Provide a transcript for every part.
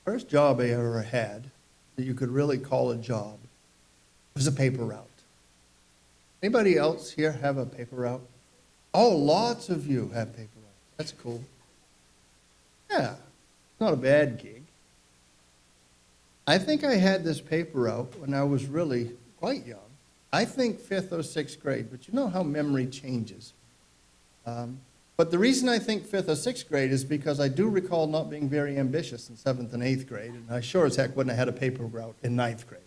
first job I ever had that you could really call a job was a paper route. Anybody else here have a paper route? Oh, lots of you have paper routes. That's cool. Yeah, not a bad gig. I think I had this paper route when I was really quite young. I think 5th or 6th grade, but you know how memory changes. But the reason I think 5th or 6th grade is because I do recall not being very ambitious in 7th and 8th grade, and I sure as heck wouldn't have had a paper route in 9th grade.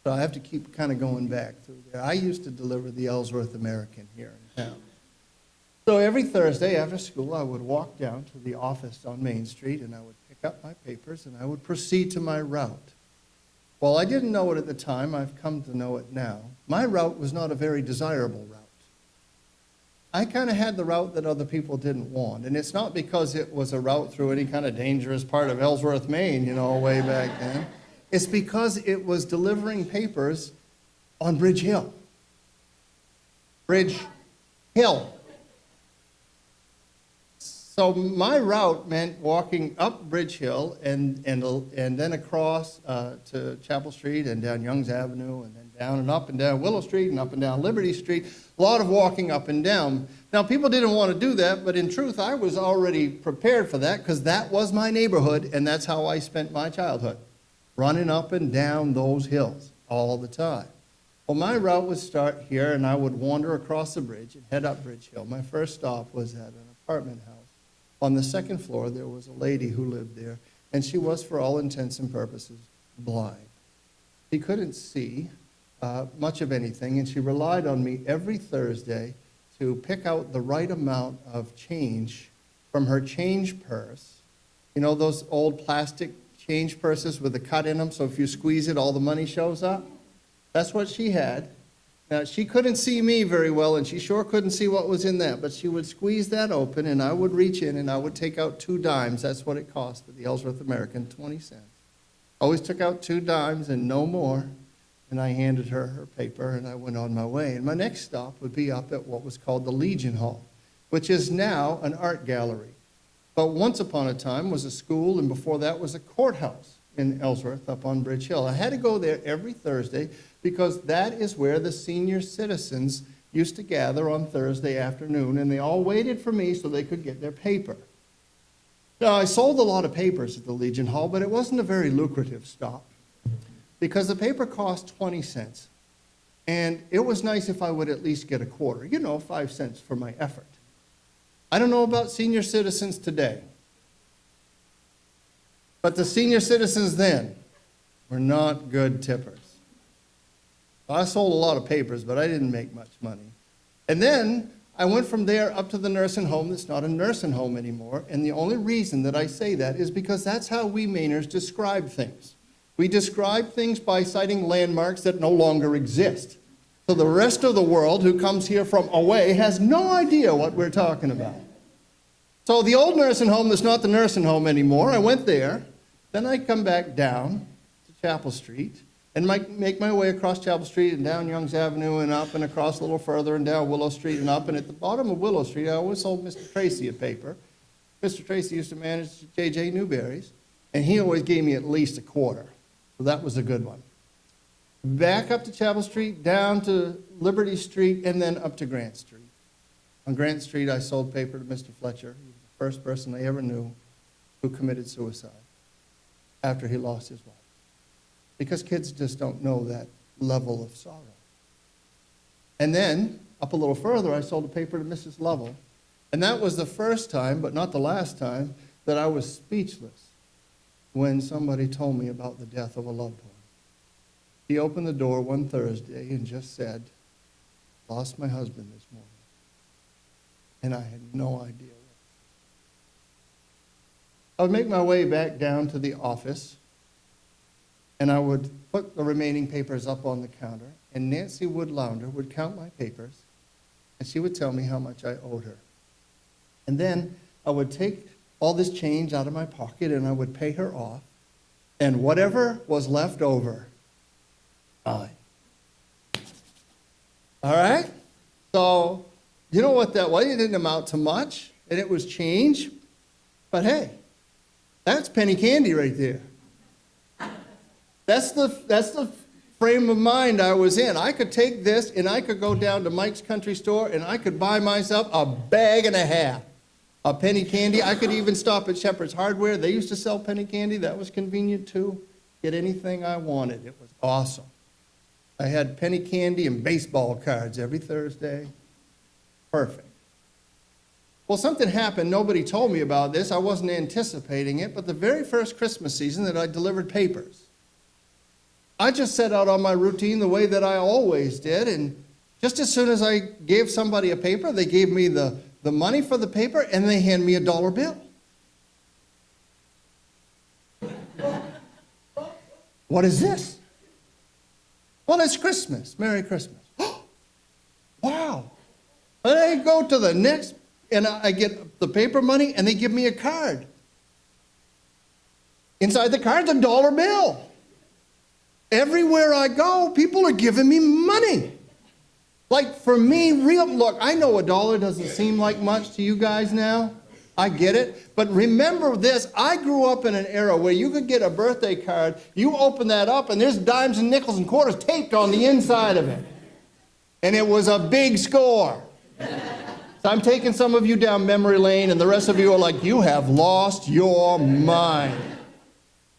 So I have to keep kind of going back through there. I used to deliver the Ellsworth American here in town. So every Thursday after school, I would walk down to the office on Main Street, and I would pick up my papers, and I would proceed to my route. Well, I didn't know it at the time. I've come to know it now. My route was not a very desirable route. I kind of had the route that other people didn't want, and it's not because it was a route through any kind of dangerous part of Ellsworth, Maine, you know, way back then. It's because it was delivering papers on Bridge Hill. Bridge Hill. So my route meant walking up Bridge Hill and then across to Chapel Street and down Youngs Avenue and then down and up and down Willow Street and up and down Liberty Street. A lot of walking up and down. Now, people didn't want to do that, but in truth, I was already prepared for that because that was my neighborhood, and that's how I spent my childhood, running up and down those hills all the time. Well, my route would start here, and I would wander across the bridge and head up Bridge Hill. My first stop was at an apartment house. On the second floor, there was a lady who lived there, and she was, for all intents and purposes, blind. She couldn't see much of anything, and she relied on me every Thursday to pick out the right amount of change from her change purse. You know those old plastic change purses with a cut in them, so if you squeeze it, all the money shows up? That's what she had. Now, she couldn't see me very well, and she sure couldn't see what was in that, but she would squeeze that open, and I would reach in, and I would take out 2 dimes. That's what it cost at the Ellsworth American, 20 cents. Always took out 2 dimes and no more, and I handed her her paper, and I went on my way. And my next stop would be up at what was called the Legion Hall, which is now an art gallery. But once upon a time was a school, and before that was a courthouse in Ellsworth up on Bridge Hill. I had to go there every Thursday because that is where the senior citizens used to gather on Thursday afternoon, and they all waited for me so they could get their paper. Now, I sold a lot of papers at the Legion Hall, but it wasn't a very lucrative stop because the paper cost 20 cents, and it was nice if I would at least get a quarter, you know, 5 cents for my effort. I don't know about senior citizens today, but the senior citizens then were not good tippers. I sold a lot of papers, but I didn't make much money. And then I went from there up to the nursing home that's not a nursing home anymore, and the only reason that I say that is because that's how we Mainers describe things. We describe things by citing landmarks that no longer exist. So the rest of the world who comes here from away has no idea what we're talking about. So the old nursing home that's not the nursing home anymore, I went there. Then I come back down to Chapel Street and make my way across Chapel Street and down Youngs Avenue and up and across a little further and down Willow Street and up. And at the bottom of Willow Street, I always sold Mr. Tracy a paper. Mr. Tracy used to manage J.J. Newberry's, and he always gave me at least a quarter. So that was a good one. Back up to Chapel Street, down to Liberty Street, and then up to Grant Street. On Grant Street, I sold paper to Mr. Fletcher. He was the first person I ever knew who committed suicide after he lost his wife. Because kids just don't know that level of sorrow. And then, up a little further, I sold a paper to Mrs. Lovell. And that was the first time, but not the last time, that I was speechless when somebody told me about the death of a loved one. He opened the door one Thursday and just said, "Lost my husband this morning." And I had no idea. I would make my way back down to the office, and I would put the remaining papers up on the counter, and Nancy Woodlounder would count my papers, and she would tell me how much I owed her. And then I would take all this change out of my pocket, and I would pay her off, and whatever was left over, mine. All right? So, you know what that was? It didn't amount to much, and it was change, but hey, that's penny candy right there. That's the frame of mind I was in. I could take this and I could go down to Mike's Country Store and I could buy myself a bag and a half of penny candy. I could even stop at Shepherd's Hardware. They used to sell penny candy. That was convenient too. Get anything I wanted. It was awesome. I had penny candy and baseball cards every Thursday. Perfect. Well, something happened. Nobody told me about this. I wasn't anticipating it. But the very first Christmas season that I delivered papers, I just set out on my routine the way that I always did. And just as soon as I gave somebody a paper, they gave me the money for the paper and they hand me a dollar bill. What is this? Well, it's Christmas. Merry Christmas. Wow. And I go to the next, and I get the paper money, and they give me a card. Inside the card's a dollar bill. Everywhere I go, people are giving me money. Like, for me, look, I know a dollar doesn't seem like much to you guys now. I get it. But remember this, I grew up in an era where you could get a birthday card, you open that up, and there's dimes and nickels and quarters taped on the inside of it. And it was a big score. So I'm taking some of you down memory lane, and the rest of you are like, you have lost your mind.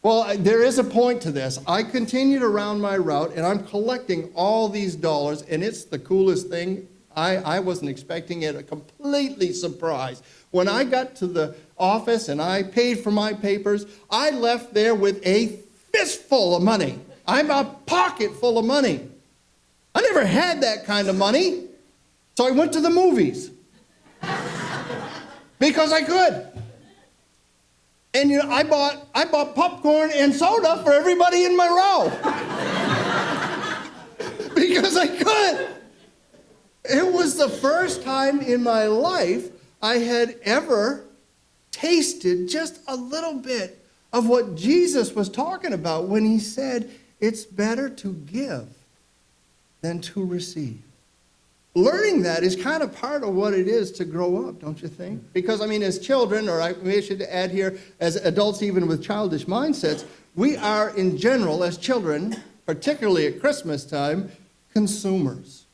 Well, there is a point to this. I continued around my route, and I'm collecting all these dollars, and it's the coolest thing. I wasn't expecting it, a completely surprise. When I got to the office and I paid for my papers, I left there with a fistful of money. I'm a pocket full of money. I never had that kind of money, so I went to the movies because I could. And I bought popcorn and soda for everybody in my row because I could. It was the first time in my life I had ever tasted just a little bit of what Jesus was talking about when he said, it's better to give than to receive. Learning that is kind of part of what it is to grow up, don't you think? Because, I mean, as children, or I should add here, as adults even with childish mindsets, we are in general, as children, particularly at Christmas time, consumers.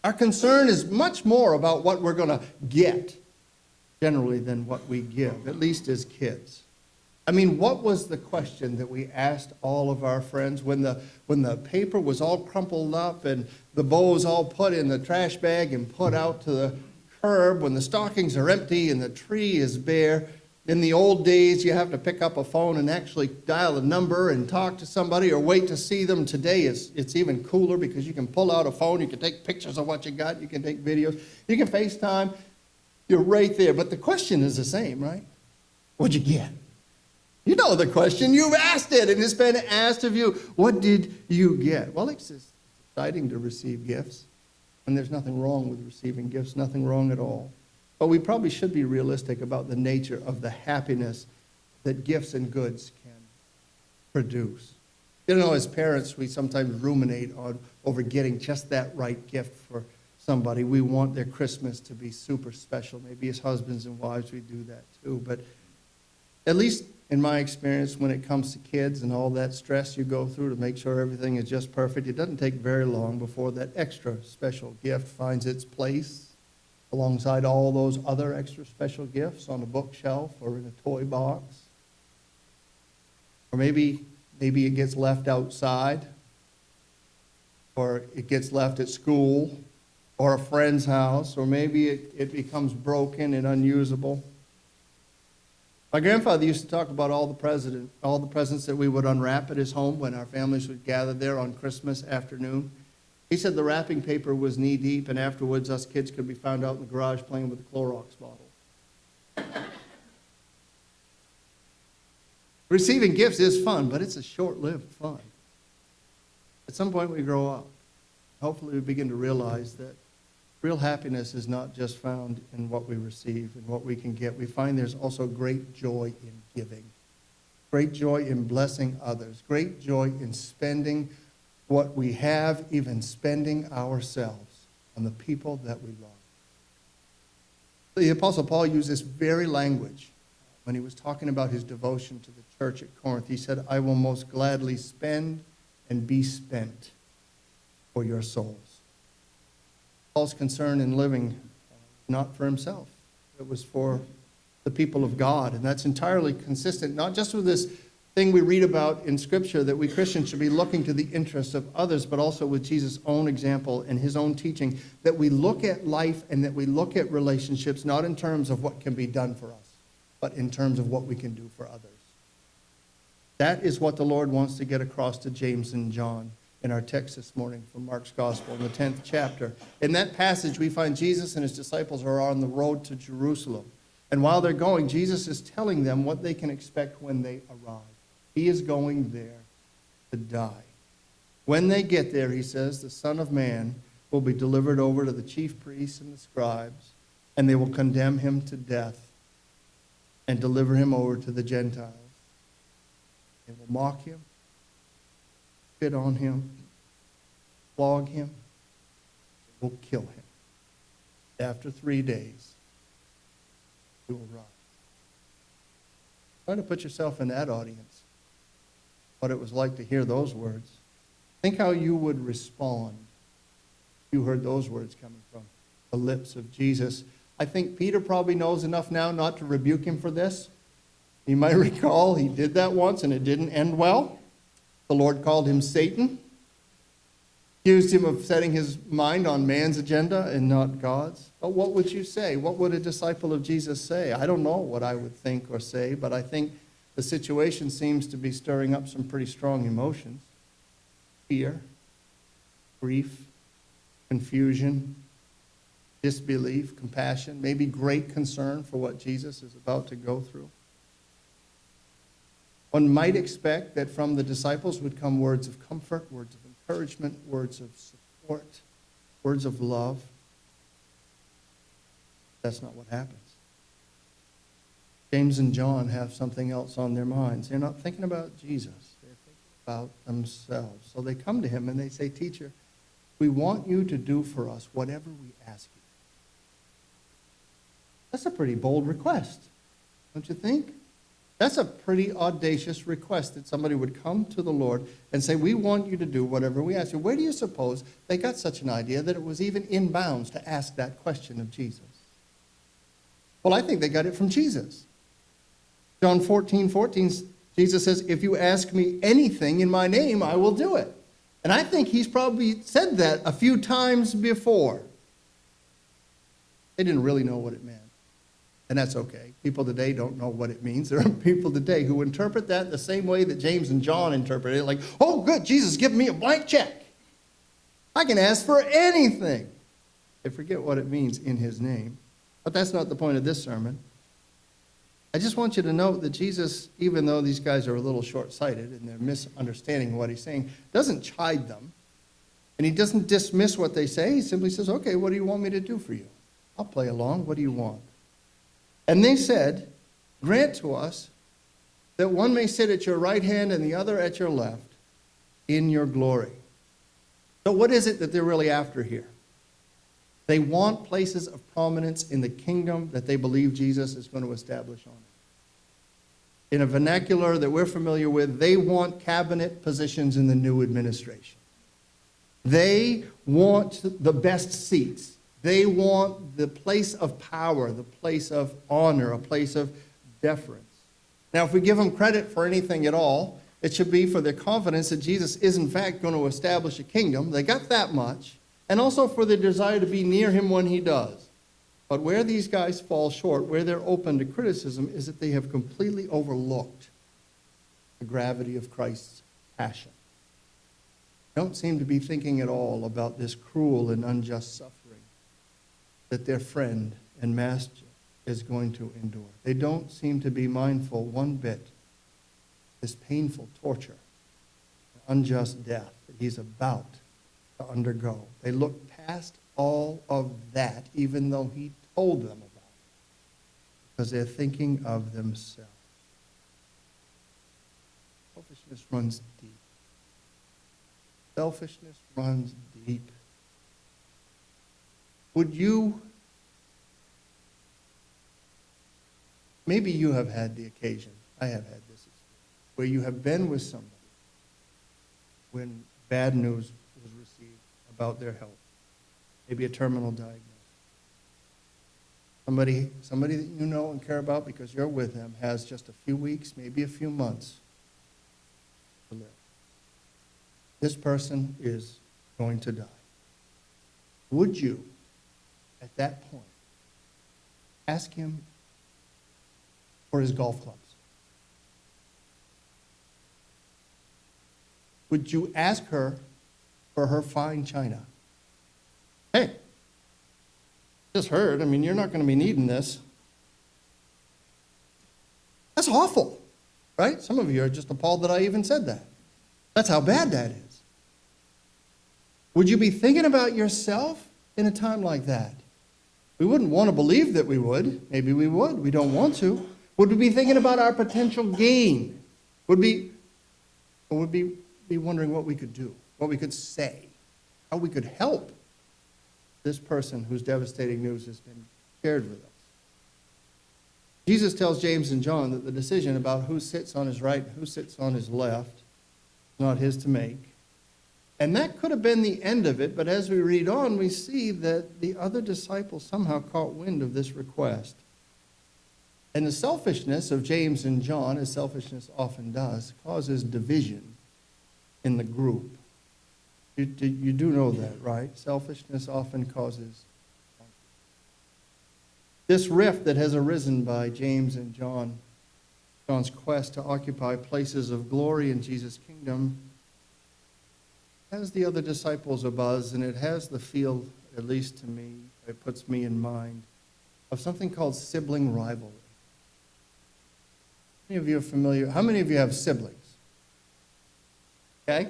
Our concern is much more about what we're going to get, generally, than what we give, at least as kids. I mean, what was the question that we asked all of our friends when the paper was all crumpled up and the bows all put in the trash bag and put out to the curb, when the stockings are empty and the tree is bare? In the old days, you have to pick up a phone and actually dial a number and talk to somebody or wait to see them. Today, it's even cooler because you can pull out a phone, you can take pictures of what you got, you can take videos, you can FaceTime. You're right there. But the question is the same, right? What'd you get? You know the question. You've asked it, and it's been asked of you. What did you get? Well, it's exciting to receive gifts, and there's nothing wrong with receiving gifts, nothing wrong at all. But we probably should be realistic about the nature of the happiness that gifts and goods can produce. You know, as parents, we sometimes ruminate over getting just that right gift for somebody. We want their Christmas to be super special. Maybe as husbands and wives, we do that too. But at least in my experience, when it comes to kids and all that stress you go through to make sure everything is just perfect, it doesn't take very long before that extra special gift finds its place alongside all those other extra special gifts on a bookshelf or in a toy box. Or maybe it gets left outside, or it gets left at school, or a friend's house, or maybe it becomes broken and unusable. My grandfather used to talk about all the presents that we would unwrap at his home when our families would gather there on Christmas afternoon. He said the wrapping paper was knee-deep, and afterwards us kids could be found out in the garage playing with a Clorox bottle. Receiving gifts is fun, but it's a short-lived fun. At some point we grow up. Hopefully we begin to realize that real happiness is not just found in what we receive and what we can get. We find there's also great joy in giving, great joy in blessing others, great joy in spending what we have, even spending ourselves on the people that we love. The Apostle Paul used this very language when he was talking about his devotion to the church at Corinth. He said, I will most gladly spend and be spent for your souls. Paul's concern in living, not for himself. It was for the people of God. And that's entirely consistent, not just with this thing we read about in Scripture that we Christians should be looking to the interests of others, but also with Jesus' own example and his own teaching, that we look at life and that we look at relationships not in terms of what can be done for us, but in terms of what we can do for others. That is what the Lord wants to get across to James and John in our text this morning from Mark's Gospel in the 10th chapter. In that passage, we find Jesus and his disciples are on the road to Jerusalem. And while they're going, Jesus is telling them what they can expect when they arrive. He is going there to die. When they get there, he says, the Son of Man will be delivered over to the chief priests and the scribes, and they will condemn him to death and deliver him over to the Gentiles. They will mock him, spit on him, flog him, they will kill him. After 3 days, he will rise. Try to put yourself in that audience, what it was like to hear those words. Think how you would respond if you heard those words coming from the lips of Jesus. I think Peter probably knows enough now not to rebuke him for this. You might recall he did that once and it didn't end well. The Lord called him Satan, accused him of setting his mind on man's agenda and not God's. But what would you say? What would a disciple of Jesus say? I don't know what I would think or say, but I think the situation seems to be stirring up some pretty strong emotions. Fear, grief, confusion, disbelief, compassion, maybe great concern for what Jesus is about to go through. One might expect that from the disciples would come words of comfort, words of encouragement, words of support, words of love. That's not what happens. James and John have something else on their minds. They're not thinking about Jesus. They're thinking about themselves. So they come to him and they say, Teacher, we want you to do for us whatever we ask you. That's a pretty bold request, don't you think? That's a pretty audacious request that somebody would come to the Lord and say, we want you to do whatever we ask you. Where do you suppose they got such an idea that it was even in bounds to ask that question of Jesus? Well, I think they got it from Jesus. John 14:14, Jesus says, if you ask me anything in my name, I will do it. And I think he's probably said that a few times before. They didn't really know what it meant. And that's okay. People today don't know what it means. There are people today who interpret that the same way that James and John interpreted it, like, oh, good, Jesus, give me a blank check. I can ask for anything. They forget what it means in his name. But that's not the point of this sermon. I just want you to note that Jesus, even though these guys are a little short-sighted and they're misunderstanding what he's saying, doesn't chide them. And he doesn't dismiss what they say. He simply says, okay, what do you want me to do for you? I'll play along. What do you want? And they said, grant to us that one may sit at your right hand and the other at your left in your glory. So what is it that they're really after here? They want places of prominence in the kingdom that they believe Jesus is going to establish on it. In a vernacular that we're familiar with, they want cabinet positions in the new administration. They want the best seats. They want the place of power, the place of honor, a place of deference. Now, if we give them credit for anything at all, it should be for their confidence that Jesus is in fact going to establish a kingdom. They got that much. And also for their desire to be near him when he does. But where these guys fall short, where they're open to criticism, is that they have completely overlooked the gravity of Christ's passion. They don't seem to be thinking at all about this cruel and unjust suffering that their friend and master is going to endure. They don't seem to be mindful one bit this painful torture, unjust death that he's about to undergo. They look past all of that, even though he told them about it, because they're thinking of themselves. Selfishness runs deep. Selfishness runs deep. Would you, maybe you have had the occasion, I have had this experience, where you have been with somebody when bad news was received about their health, maybe a terminal diagnosis. Somebody that you know and care about because you're with them has just a few weeks, maybe a few months to live. This person is going to die. Would you, at that point, ask him for his golf clubs? Would you ask her for her fine china? Hey, just heard, you're not going to be needing this. That's awful, right? Some of you are just appalled that I even said that. That's how bad that is. Would you be thinking about yourself in a time like that? We wouldn't want to believe that we would. Maybe we would. We don't want to. Would we be thinking about our potential gain? Would we be wondering what we could do, what we could say, how we could help this person whose devastating news has been shared with us? Jesus tells James and John that the decision about who sits on his right and who sits on his left is not his to make. And that could have been the end of it, but as we read on, we see that the other disciples somehow caught wind of this request. And the selfishness of James and John, as selfishness often does, causes division in the group. You do know that, right? Selfishness often causes conflict. This rift that has arisen by James and John's quest to occupy places of glory in Jesus' kingdom, has the other disciples abuzz, and it has the feel, at least to me, it puts me in mind, of something called sibling rivalry. How many of you are familiar? How many of you have siblings? Okay?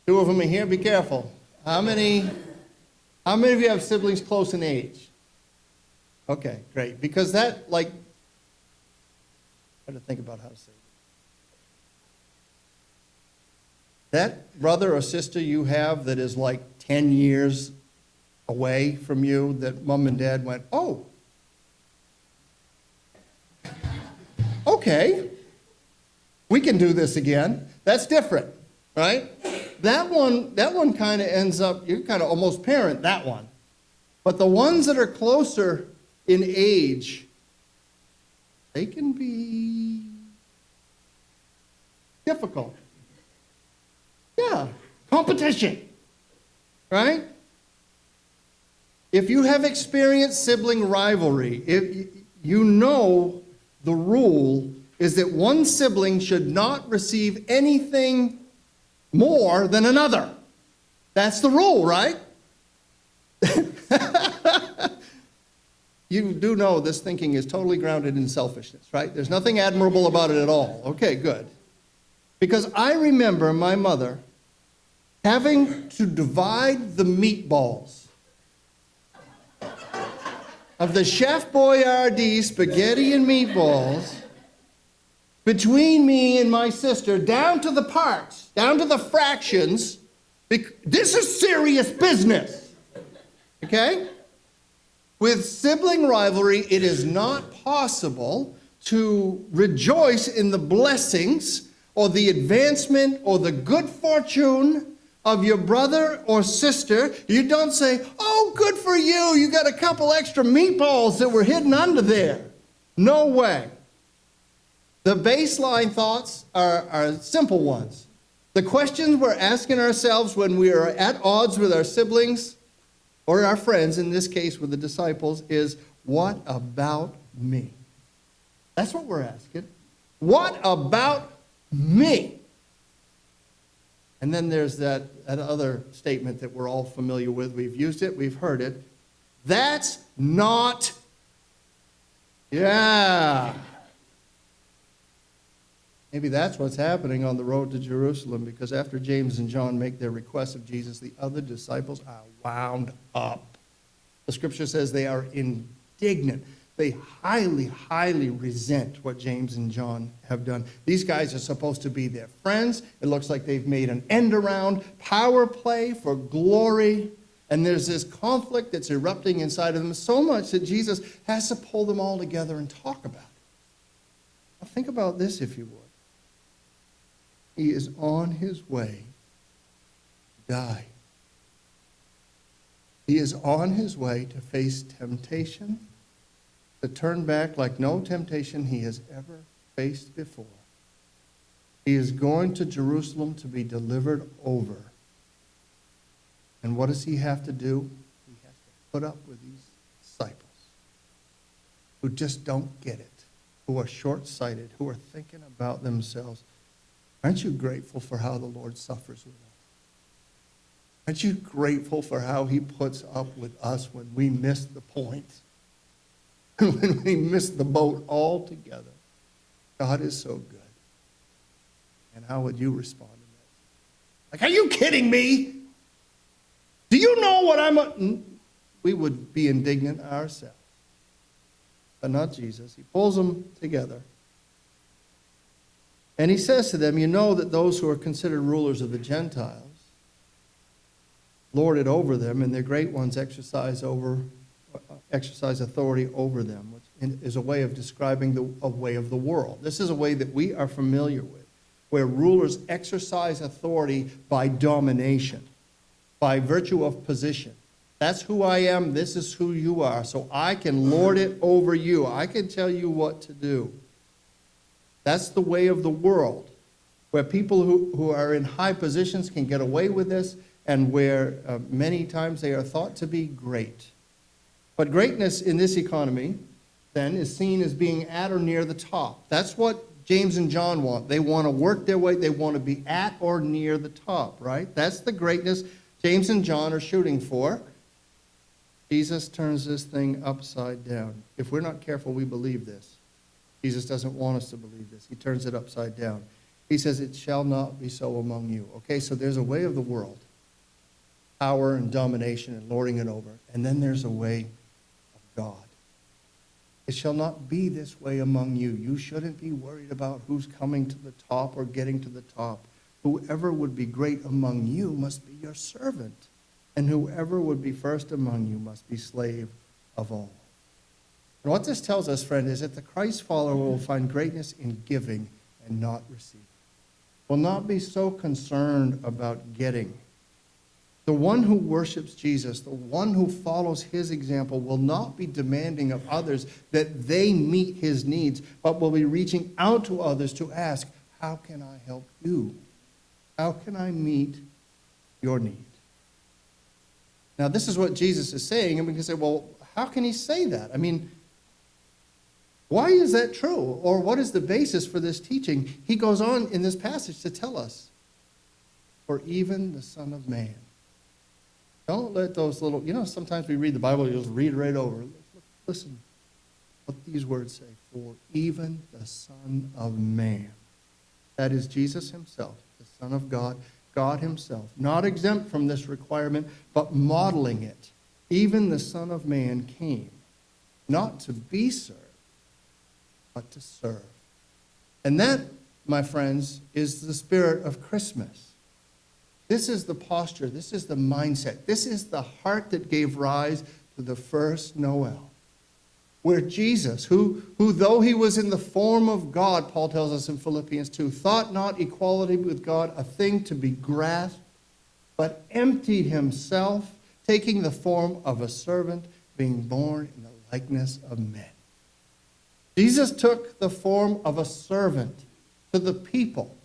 2 of them are here. Be careful. How many of you have siblings close in age? Okay, great. Because that, I had to think about how to say it. That brother or sister you have that is 10 years away from you, that mom and dad went, oh, okay, we can do this again. That's different, right? That one kind of ends up, you kind of almost parent that one. But the ones that are closer in age, they can be difficult. Yeah, competition, right? If you have experienced sibling rivalry, if you know the rule is that one sibling should not receive anything more than another. That's the rule, right? You do know this thinking is totally grounded in selfishness, right? There's nothing admirable about it at all. Okay, good. Because I remember my mother having to divide the meatballs of the Chef Boyardee spaghetti and meatballs between me and my sister down to the parts, down to the fractions. This is serious business, okay? With sibling rivalry, it is not possible to rejoice in the blessings or the advancement or the good fortune of your brother or sister. You don't say, oh, good for you, you got a couple extra meatballs that were hidden under there. No way. The baseline thoughts are simple ones. The questions we're asking ourselves when we are at odds with our siblings or our friends, in this case with the disciples, is, what about me? That's what we're asking. What about me? And then there's that other statement that we're all familiar with. We've used it. We've heard it. That's not, yeah. Maybe that's what's happening on the road to Jerusalem, because after James and John make their request of Jesus, the other disciples are wound up. The scripture says they are indignant. They highly, highly resent what James and John have done. These guys are supposed to be their friends. It looks like they've made an end around power play for glory. And there's this conflict that's erupting inside of them so much that Jesus has to pull them all together and talk about it. Now think about this, if you would. He is on his way die. He is on his way to face temptation, to turn back like no temptation he has ever faced before. He is going to Jerusalem to be delivered over. And what does he have to do? He has to put up with these disciples who just don't get it, who are short-sighted, who are thinking about themselves. Aren't you grateful for how the Lord suffers with us? Aren't you grateful for how he puts up with us when we miss the point? When we miss the boat altogether? God is so good. And how would you respond to that? Like, are you kidding me? Do you know what we would be indignant ourselves. But not Jesus. He pulls them together. And he says to them, you know that those who are considered rulers of the Gentiles lord it over them, and their great ones exercise authority over them, which is a way of describing a way of the world. This is a way that we are familiar with, where rulers exercise authority by domination, by virtue of position. That's who I am, this is who you are, so I can lord it over you. I can tell you what to do. That's the way of the world, where people who are in high positions can get away with this, and where many times they are thought to be great. But greatness in this economy, then, is seen as being at or near the top. That's what James and John want. They want to work their way. They want to be at or near the top, right? That's the greatness James and John are shooting for. Jesus turns this thing upside down. If we're not careful, we believe this. Jesus doesn't want us to believe this. He turns it upside down. He says, it shall not be so among you. Okay, so there's a way of the world. Power and domination and lording it over. And then there's a way of God. It shall not be this way among you. You shouldn't be worried about who's coming to the top or getting to the top. Whoever would be great among you must be your servant. And whoever would be first among you must be slave of all. And what this tells us, friend, is that the Christ follower will find greatness in giving and not receiving. Will not be so concerned about getting. The one who worships Jesus, the one who follows his example, will not be demanding of others that they meet his needs, but will be reaching out to others to ask, how can I help you? How can I meet your need? Now, this is what Jesus is saying, and we can say, well, how can he say that? I mean, why is that true? Or what is the basis for this teaching? He goes on in this passage to tell us, for even the Son of Man. Don't let those little, sometimes we read the Bible, you just read right over. Listen what these words say. For even the Son of Man. That is Jesus himself, the Son of God, God himself. Not exempt from this requirement, but modeling it. Even the Son of Man came, not to be served, but to serve. And that, my friends, is the spirit of Christmas. This is the posture, this is the mindset, this is the heart that gave rise to the first Noel. Where Jesus, who though he was in the form of God, Paul tells us in Philippians 2, thought not equality with God a thing to be grasped, but emptied himself, taking the form of a servant, being born in the likeness of men. Jesus took the form of a servant to the people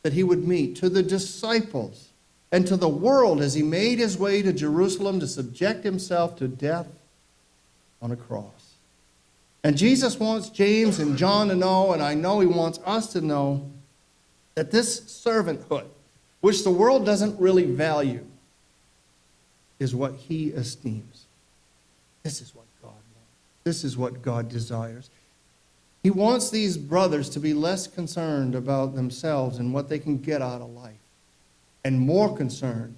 that he would meet, to the disciples, and to the world as he made his way to Jerusalem to subject himself to death on a cross. And Jesus wants James and John to know, and I know he wants us to know, that this servanthood, which the world doesn't really value, is what he esteems. This is what God wants. This is what God desires. He wants these brothers to be less concerned about themselves and what they can get out of life, and more concerned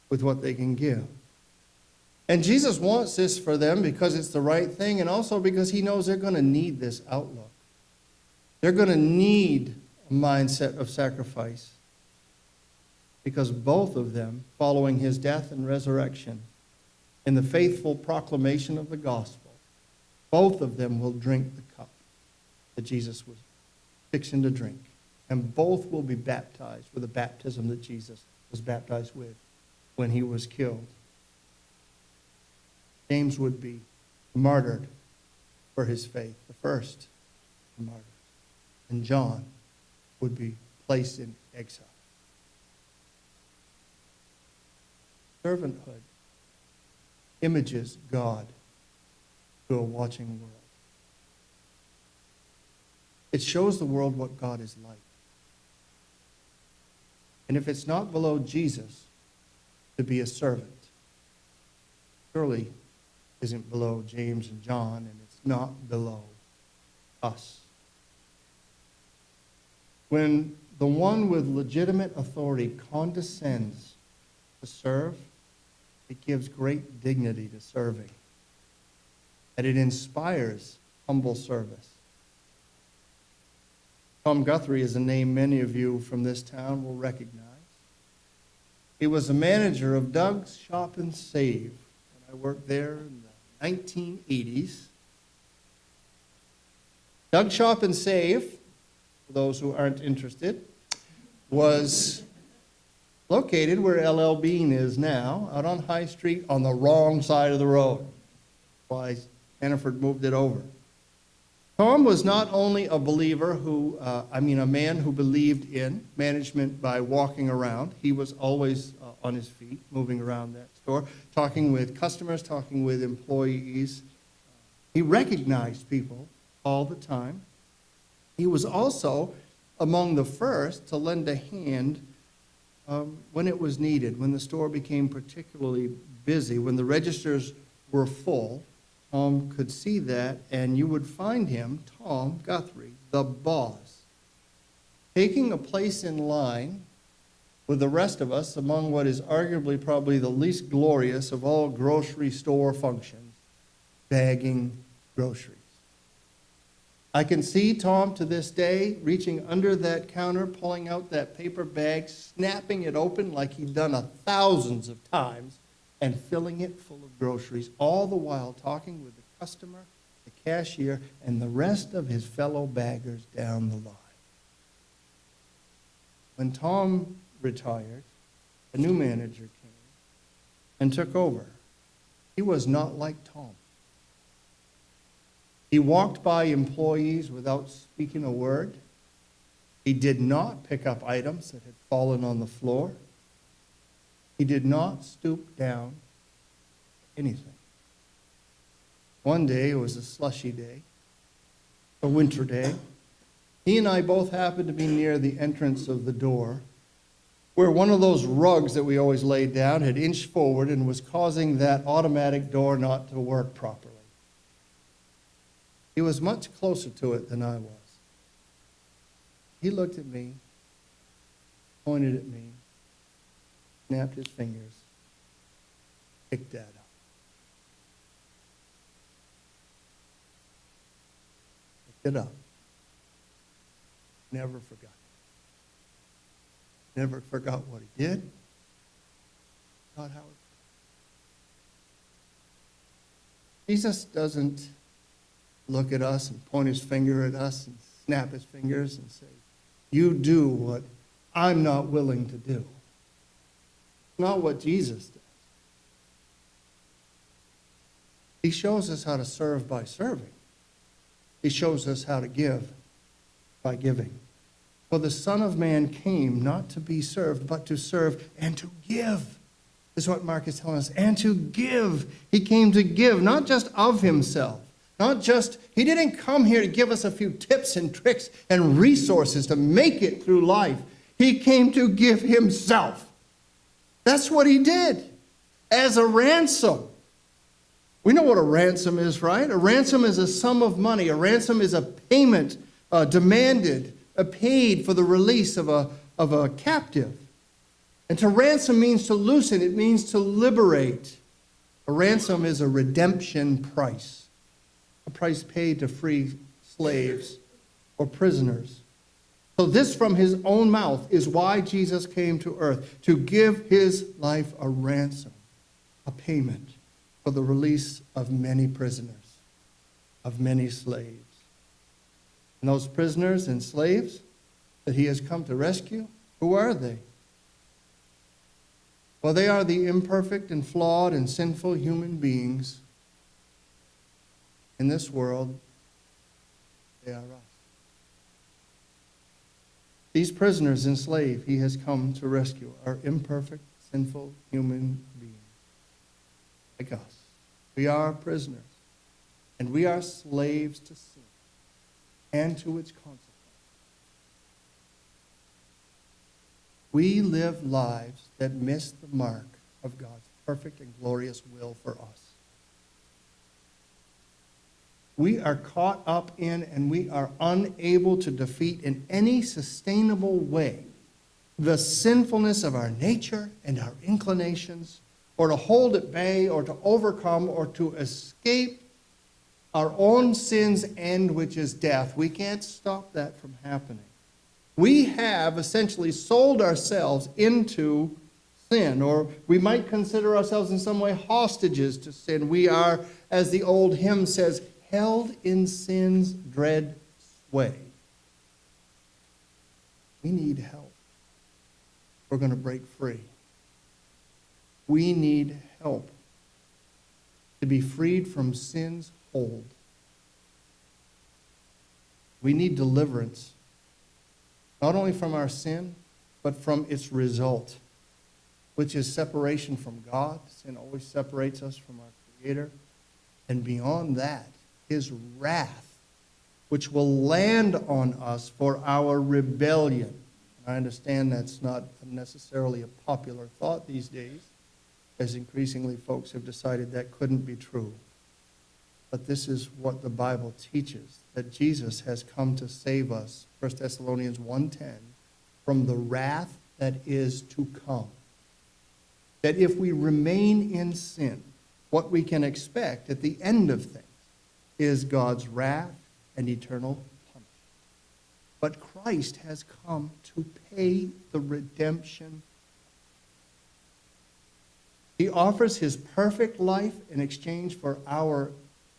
with what they can give. And Jesus wants this for them because it's the right thing, and also because he knows they're going to need this outlook. They're going to need a mindset of sacrifice, because both of them, following his death and resurrection, in the faithful proclamation of the gospel, both of them will drink the cup that Jesus was fixing to drink. And both will be baptized with the baptism that Jesus was baptized with. when he was killed. James would be martyred for his faith, the first martyr. And John would be placed in exile. Servanthood images God to a watching world. It shows the world what God is like. And if it's not below Jesus to be a servant, surely isn't below James and John, and it's not below us. When the one with legitimate authority condescends to serve, it gives great dignity to serving, and it inspires humble service. Tom Guthrie is a name many of you from this town will recognize. He was the manager of Doug's Shop and Save when I worked there in the 1980s. Doug's Shop and Save, for those who aren't interested, was located where LL Bean is now, out on High Street on the wrong side of the road. Why Hannaford moved it over. Tom was not only a believer a man who believed in management by walking around. He was always on his feet, moving around that store, talking with customers, talking with employees. He recognized people all the time. He was also among the first to lend a hand when it was needed, when the store became particularly busy, when the registers were full. Tom could see that, and you would find him, Tom Guthrie, the boss, taking a place in line with the rest of us among what is arguably probably the least glorious of all grocery store functions, bagging groceries. I can see Tom to this day reaching under that counter, pulling out that paper bag, snapping it open like he'd done thousands of times, and filling it full of groceries, all the while talking with the customer, the cashier, and the rest of his fellow baggers down the line. When Tom retired, a new manager came and took over. He was not like Tom. He walked by employees without speaking a word. He did not pick up items that had fallen on the floor. He did not stoop down for anything. One day, it was a slushy day, a winter day. He and I both happened to be near the entrance of the door, where one of those rugs that we always laid down had inched forward and was causing that automatic door not to work properly. He was much closer to it than I was. He looked at me, pointed at me, snapped his fingers, picked that up. Picked it up. Never forgot. Never forgot what he did. Not how it. Jesus doesn't look at us and point his finger at us and snap his fingers and say, "You do what I'm not willing to do." Not what Jesus does. He shows us how to serve by serving. He shows us how to give by giving. For the Son of Man came not to be served, but to serve and to give. This is what Mark is telling us. And to give. He came to give, not just of himself. He didn't come here to give us a few tips and tricks and resources to make it through life. He came to give himself. That's what he did as a ransom. We know what a ransom is, right? A ransom is a sum of money. A ransom is a payment demanded, paid for the release of a captive. And to ransom means to loosen. It means to liberate. A ransom is a redemption price, a price paid to free slaves or prisoners. So this from his own mouth is why Jesus came to earth, to give his life a ransom, a payment for the release of many prisoners, of many slaves. And those prisoners and slaves that he has come to rescue, who are they? Well, they are the imperfect and flawed and sinful human beings in this world. They are us. These prisoners enslaved, he has come to rescue, are imperfect, sinful human beings like us. We are prisoners, and we are slaves to sin and to its consequences. We live lives that miss the mark of God's perfect and glorious will for us. We are caught up in and we are unable to defeat in any sustainable way the sinfulness of our nature and our inclinations, or to hold at bay, or to overcome, or to escape our own sin's end, which is death. We can't stop that from happening. We have essentially sold ourselves into sin, or we might consider ourselves in some way hostages to sin. We are, as the old hymn says, held in sin's dread sway. We need help. We're going to break free. We need help to be freed from sin's hold. We need deliverance, not only from our sin, but from its result, which is separation from God. Sin always separates us from our Creator. And beyond that, his wrath, which will land on us for our rebellion. I understand that's not necessarily a popular thought these days, as increasingly folks have decided that couldn't be true. But this is what the Bible teaches, that Jesus has come to save us, 1 Thessalonians 1:10, from the wrath that is to come. That if we remain in sin, what we can expect at the end of things is God's wrath and eternal punishment. But Christ has come to pay the redemption. He offers his perfect life in exchange for our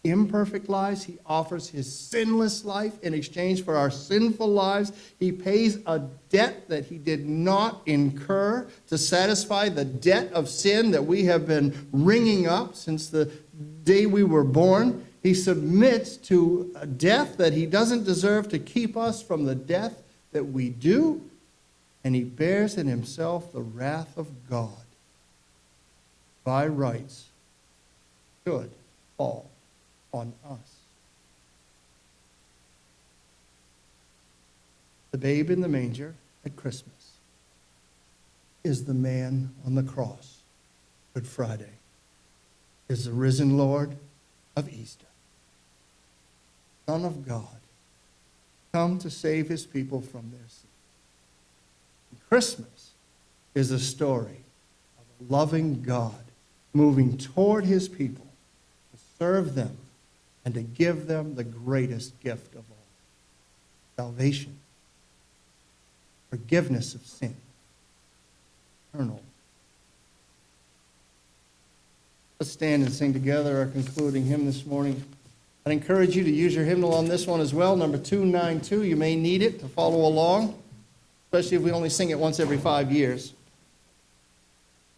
imperfect lives. He offers his sinless life in exchange for our sinful lives. He pays a debt that he did not incur to satisfy the debt of sin that we have been ringing up since the day we were born. He submits to a death that he doesn't deserve to keep us from the death that we do. And he bears in himself the wrath of God. By rights, should fall on us. The babe in the manger at Christmas is the man on the cross, Good Friday, is the risen Lord of Easter, Son of God, come to save his people from their sins. Christmas is a story of a loving God moving toward his people to serve them and to give them the greatest gift of all, salvation, forgiveness of sin, eternal. Let's stand and sing together our concluding hymn this morning. I'd encourage you to use your hymnal on this one as well, number 292. You may need it to follow along, especially if we only sing it once every 5 years.